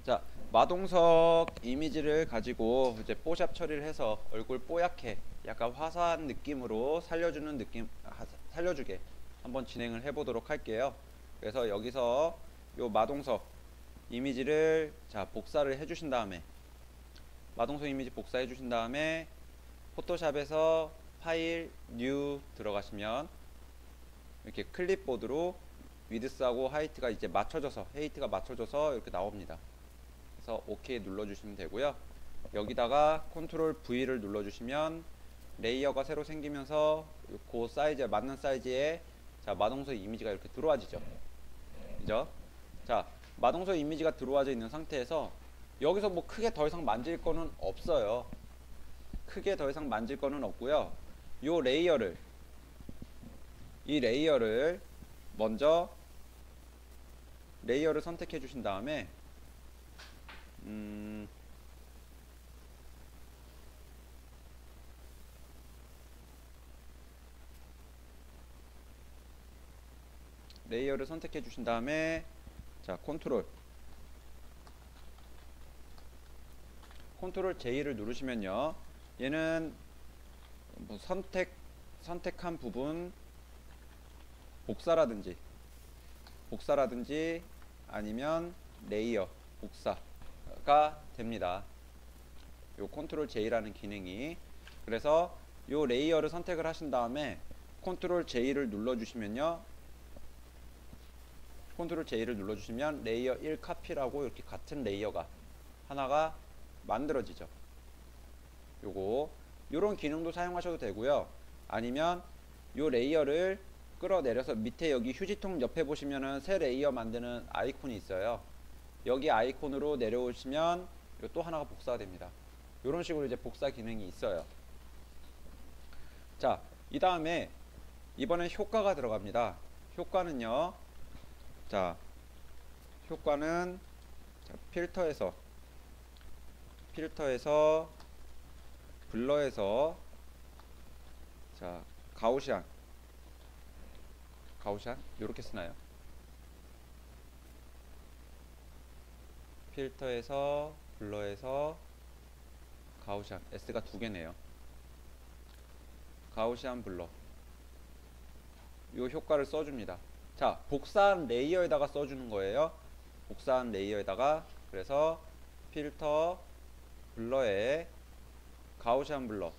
자, 마동석 이미지를 가지고 이제 뽀샵 처리를 해서 얼굴 뽀얗게 약간 화사한 느낌으로 살려주게 한번 진행을 해보도록 할게요. 그래서 여기서 요 마동석 이미지를 자 복사를 해주신 다음에 마동석 이미지 복사해 주신 다음에 포토샵에서 파일 뉴 들어가시면 이렇게 클립보드로 위드스하고 하이트가 이제 헤이트가 맞춰져서 이렇게 나옵니다. 그래서 OK 눌러주시면 되고요. 여기다가 컨트롤 V를 눌러주시면 레이어가 새로 생기면서 그 사이즈에 맞는 사이즈의 자 마동석 이미지가 이렇게 들어와지죠. 그죠? 자 마동석 이미지가 들어와져 있는 상태에서 여기서 뭐 크게 더 이상 만질 거는 없어요. 크게 더 이상 만질 거는 없고요. 이 레이어를 먼저 레이어를 선택해 주신 다음에 레이어를 선택해 주신 다음에 자 컨트롤 J를 누르시면요. 얘는 뭐 선택한 부분 복사라든지 아니면 레이어 복사가 됩니다. 요 컨트롤 J라는 기능이. 그래서 요 레이어를 선택을 하신 다음에 컨트롤 J를 눌러주시면요. 컨트롤 J를 눌러주시면 레이어 1 카피라고 이렇게 같은 레이어가 하나가 만들어지죠. 요런 기능도 사용하셔도 되고요. 아니면 요 레이어를 끌어내려서 밑에 여기 휴지통 옆에 보시면은 새 레이어 만드는 아이콘이 있어요. 여기 아이콘으로 내려오시면 또 하나가 복사가 됩니다. 요런 식으로 이제 복사 기능이 있어요. 자, 이 다음에 이번엔 효과가 들어갑니다. 효과는요. 자, 효과는 자, 필터에서 블러에서 자 가우시안 요렇게 쓰나요? 필터에서 블러에서 가우시안 S가 두 개네요. 가우시안 블러 요 효과를 써줍니다. 자 복사한 레이어에다가 써주는 거예요. 복사한 레이어에다가 그래서 필터 블러에 가우시안 블러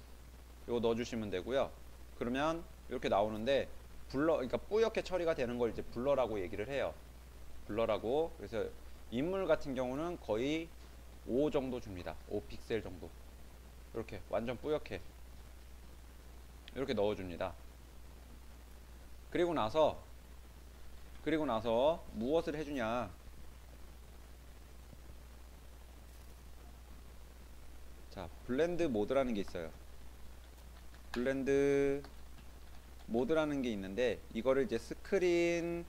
요거 넣어주시면 되고요. 그러면 이렇게 나오는데 그러니까 뿌옇게 처리가 되는 걸 이제 블러라고 얘기를 해요. 블러라고. 그래서 인물 같은 경우는 거의 5 정도 줍니다. 5 픽셀 정도. 이렇게 완전 뿌옇게 이렇게 넣어줍니다. 그리고 나서 무엇을 해주냐? 자, 블렌드 모드라는 게 있어요. 블렌드 모드라는 게 있는데 이거를 이제 스크린을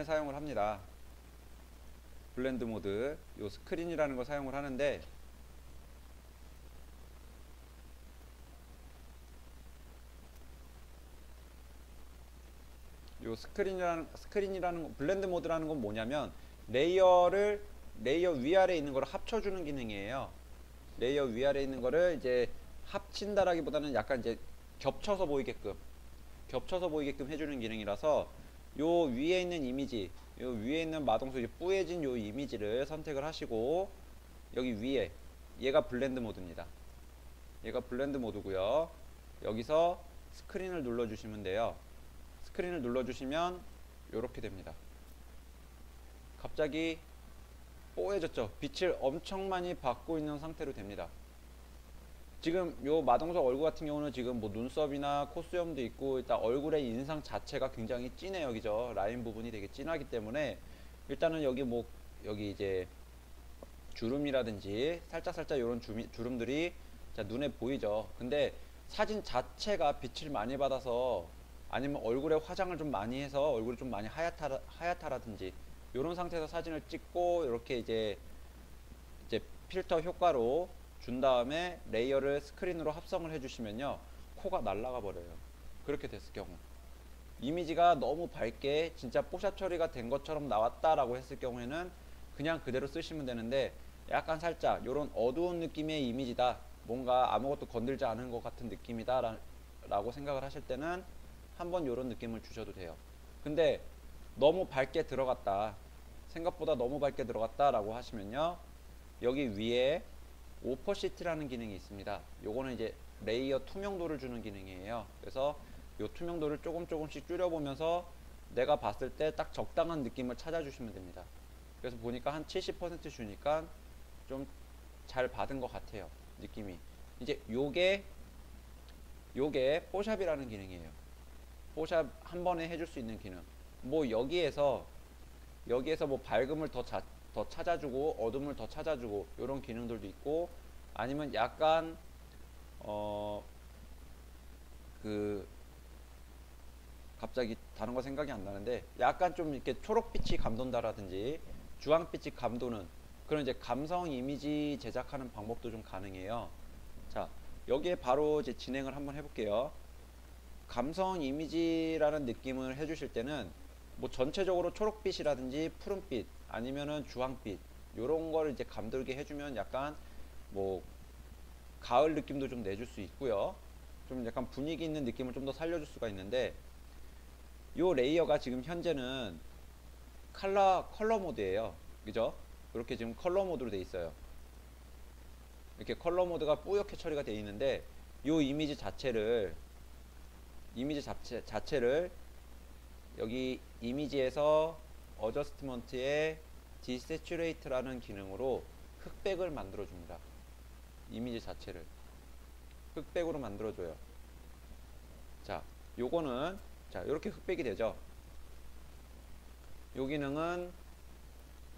사용을 합니다. 블렌드 모드 요 스크린이라는 걸 사용을 하는데 요 스크린이라는 블렌드 모드라는 건 뭐냐면 레이어 위아래에 있는 거를 합쳐주는 기능이에요. 레이어 위아래에 있는 거를 이제 합친다라기보다는 약간 이제 겹쳐서 보이게끔 해주는 기능이라서 요 위에 있는 이미지, 요 위에 있는 마동석 뿌얘진 요 이미지를 선택을 하시고 여기 위에 얘가 블렌드 모드입니다. 얘가 블렌드 모드고요. 여기서 스크린을 눌러주시면 돼요. 스크린을 눌러주시면 요렇게 됩니다. 갑자기 뽀얘졌죠. 빛을 엄청 많이 받고 있는 상태로 됩니다. 지금 요 마동석 얼굴 같은 경우는 지금 뭐 눈썹이나 콧수염도 있고 일단 얼굴의 인상 자체가 굉장히 진해요. 그죠? 라인 부분이 되게 진하기 때문에 일단은 여기 이제 주름이라든지 살짝 이런 주름들이 자 눈에 보이죠. 근데 사진 자체가 빛을 많이 받아서 아니면 얼굴에 화장을 좀 많이 해서 얼굴이 좀 많이 하얗다라든지 이런 상태에서 사진을 찍고 이렇게 이제 필터 효과로 준 다음에 레이어를 스크린으로 합성을 해주시면요 코가 날아가 버려요. 그렇게 됐을 경우 이미지가 너무 밝게 진짜 뽀샵 처리가 된 것처럼 나왔다라고 했을 경우에는 그냥 그대로 쓰시면 되는데, 약간 살짝 이런 어두운 느낌의 이미지다, 뭔가 아무것도 건들지 않은 것 같은 느낌이다 라고 생각을 하실 때는 한번 이런 느낌을 주셔도 돼요. 근데 너무 밝게 들어갔다, 생각보다 너무 밝게 들어갔다 라고 하시면요, 여기 위에 오퍼시티라는 기능이 있습니다. 요거는 이제 레이어 투명도를 주는 기능이에요. 그래서 요 투명도를 조금씩 줄여보면서 내가 봤을 때 딱 적당한 느낌을 찾아주시면 됩니다. 그래서 보니까 한 70% 주니까 좀 잘 받은 것 같아요, 느낌이. 이제 요게 뽀샵이라는 기능이에요. 뽀샵 한 번에 해줄 수 있는 기능. 뭐 여기에서 뭐 밝음을 더 찾아주고 어둠을 더 찾아주고 이런 기능들도 있고, 아니면 약간 어 그 갑자기 다른 거 생각이 안 나는데, 약간 좀 이렇게 초록빛이 감돈다라든지 주황빛이 감도는 그런 이제 감성 이미지 제작하는 방법도 좀 가능해요. 자, 여기에 바로 이제 진행을 한번 해볼게요. 감성 이미지라는 느낌을 해주실 때는 뭐 전체적으로 초록빛이라든지 푸른빛 아니면은 주황빛 요런 거를 이제 감돌게 해주면 약간 뭐 가을 느낌도 좀 내줄 수 있고요. 좀 약간 분위기 있는 느낌을 좀 더 살려줄 수가 있는데, 요 레이어가 지금 현재는 컬러 모드예요. 그죠? 이렇게 지금 컬러 모드로 돼 있어요. 이렇게 컬러 모드가 뿌옇게 처리가 돼 있는데, 요 이미지 자체를 여기 이미지에서 어저스트먼트에 디세츄레이트라는 기능으로 흑백을 만들어 줍니다. 이미지 자체를 흑백으로 만들어 줘요. 자, 요거는 자, 이렇게 흑백이 되죠. 요 기능은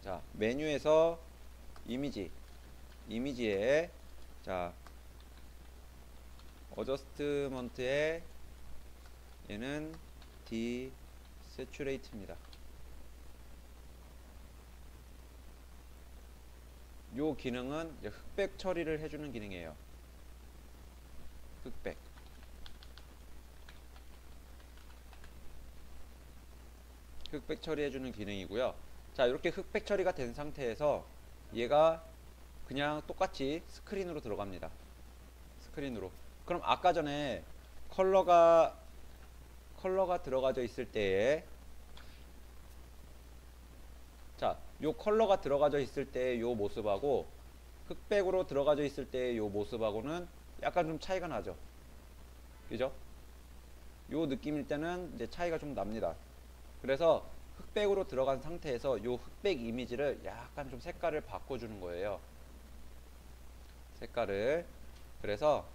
자, 메뉴에서 이미지에 자, 어저스트먼트에 얘는 디세츄레이트입니다. 요 기능은 흑백 처리를 해주는 기능이에요. 흑백 처리해주는 기능이고요. 자, 이렇게 흑백 처리가 된 상태에서 얘가 그냥 똑같이 스크린으로 들어갑니다. 스크린으로. 그럼 아까 전에 컬러가 들어가져 있을 때에, 자, 요 컬러가 들어가져 있을 때 요 모습하고 흑백으로 들어가져 있을 때 요 모습하고는 약간 좀 차이가 나죠. 그죠? 요 느낌일 때는 이제 차이가 좀 납니다. 그래서 흑백으로 들어간 상태에서 요 흑백 이미지를 약간 좀 색깔을 바꿔주는 거예요. 색깔을. 그래서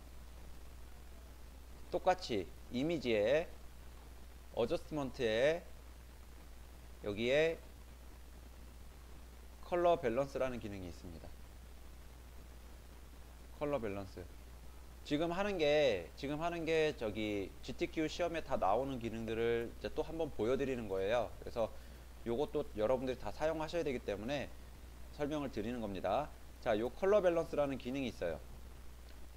똑같이 이미지에 어저스트먼트에 여기에 컬러 밸런스라는 기능이 있습니다. 컬러 밸런스. 지금 하는 게 저기 GTQ 시험에 다 나오는 기능들을 이제 또 한번 보여드리는 거예요. 그래서 요것도 여러분들이 다 사용하셔야 되기 때문에 설명을 드리는 겁니다. 자, 요 컬러 밸런스라는 기능이 있어요.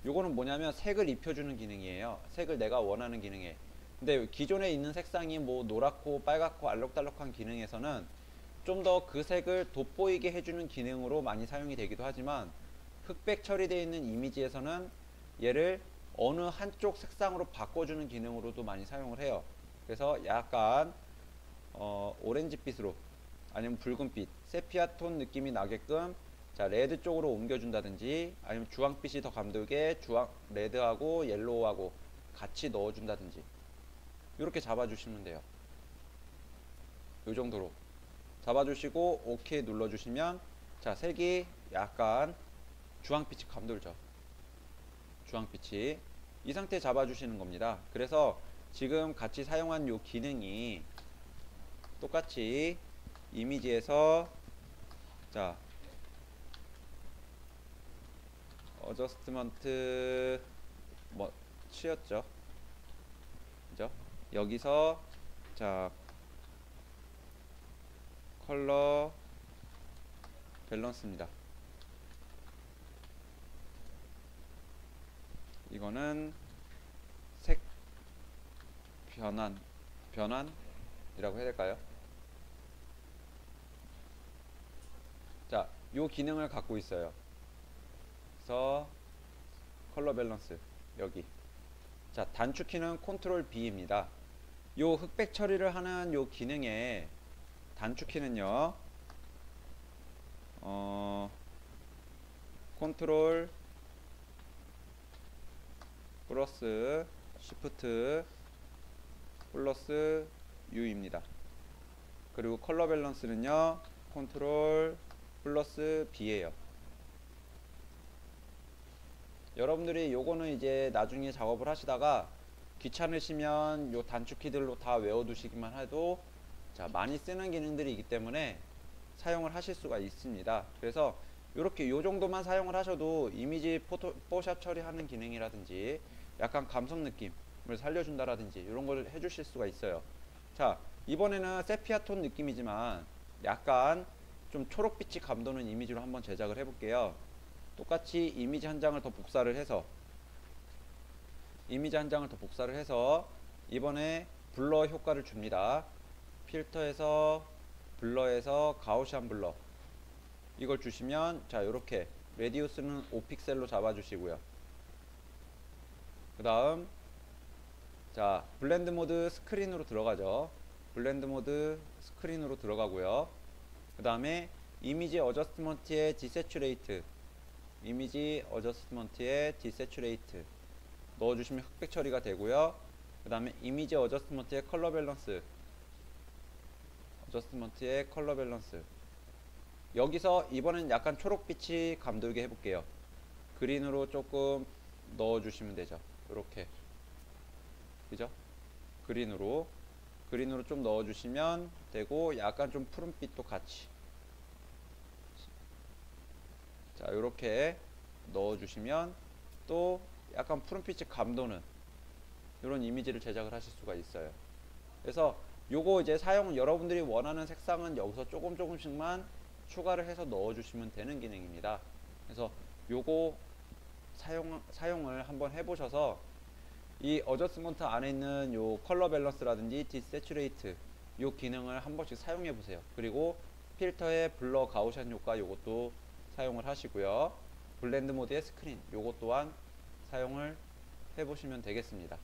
요거는 뭐냐면 색을 입혀주는 기능이에요. 색을 내가 원하는 기능에. 근데 기존에 있는 색상이 뭐 노랗고 빨갛고 알록달록한 기능에서는 좀 더 그 색을 돋보이게 해주는 기능으로 많이 사용이 되기도 하지만, 흑백 처리되어 있는 이미지에서는 얘를 어느 한쪽 색상으로 바꿔주는 기능으로도 많이 사용을 해요. 그래서 약간 오렌지빛으로 아니면 붉은빛, 세피아 톤 느낌이 나게끔 자, 레드 쪽으로 옮겨준다든지, 아니면 주황빛이 더 감돌게 레드하고 옐로우하고 같이 넣어준다든지, 이렇게 잡아주시면 돼요. 이 정도로 잡아주시고 OK 눌러주시면 자, 색이 약간 주황빛이 감돌죠. 주황빛이. 이 상태 잡아주시는 겁니다. 그래서 지금 같이 사용한 요 기능이 똑같이 이미지에서 자, 어저스트먼트 뭐 치였죠. 그죠? 여기서 자, 컬러 밸런스입니다. 이거는 색 변환이라고 해야 될까요? 자, 요 기능을 갖고 있어요. 그래서 컬러 밸런스 여기. 자, 단축키는 컨트롤 B입니다. 요 흑백 처리를 하는 요 기능의 단축키는요. 컨트롤 플러스 시프트 플러스 U입니다. 그리고 컬러 밸런스는요. 컨트롤 플러스 B예요. 여러분들이 요거는 이제 나중에 작업을 하시다가 귀찮으시면 요 단축키들로 다 외워두시기만 해도 자, 많이 쓰는 기능들이 기 때문에 사용을 하실 수가 있습니다. 그래서 이렇게 요 정도만 사용을 하셔도 이미지 포샵 처리하는 기능이라든지 약간 감성 느낌을 살려준다라든지 이런 걸 해주실 수가 있어요. 자, 이번에는 세피아 톤 느낌이지만 약간 좀 초록빛이 감도는 이미지로 한번 제작을 해볼게요. 똑같이 이미지 한 장을 더 복사를 해서 이번에 블러 효과를 줍니다. 필터에서 블러에서 가우시안 블러 이걸 주시면 자, 요렇게 레디우스는 5픽셀로 잡아주시고요. 그 다음 자, 블렌드 모드 스크린으로 들어가죠. 블렌드 모드 스크린으로 들어가고요. 그 다음에 이미지 어저스트먼트의 디세츄레이트 넣어주시면 흑백 처리가 되고요. 그 다음에 이미지 어저스트먼트의 컬러 밸런스 여기서 이번엔 약간 초록빛이 감돌게 해볼게요. 그린으로 조금 넣어주시면 되죠. 이렇게 그죠? 그린으로 좀 넣어주시면 되고 약간 좀 푸른빛도 같이 자, 이렇게 넣어주시면 또 약간 푸른빛이 감도는 이런 이미지를 제작을 하실 수가 있어요. 그래서 요거 이제 여러분들이 원하는 색상은 여기서 조금씩만 추가를 해서 넣어주시면 되는 기능입니다. 그래서 요거 사용을 한번 해보셔서 이 어저스먼트 안에 있는 요 컬러 밸런스라든지 디세츄레이트 요 기능을 한 번씩 사용해 보세요. 그리고 필터의 블러 가우시안 효과 요것도 사용을 하시고요. 블렌드 모드의 스크린 요것 또한 사용을 해 보시면 되겠습니다.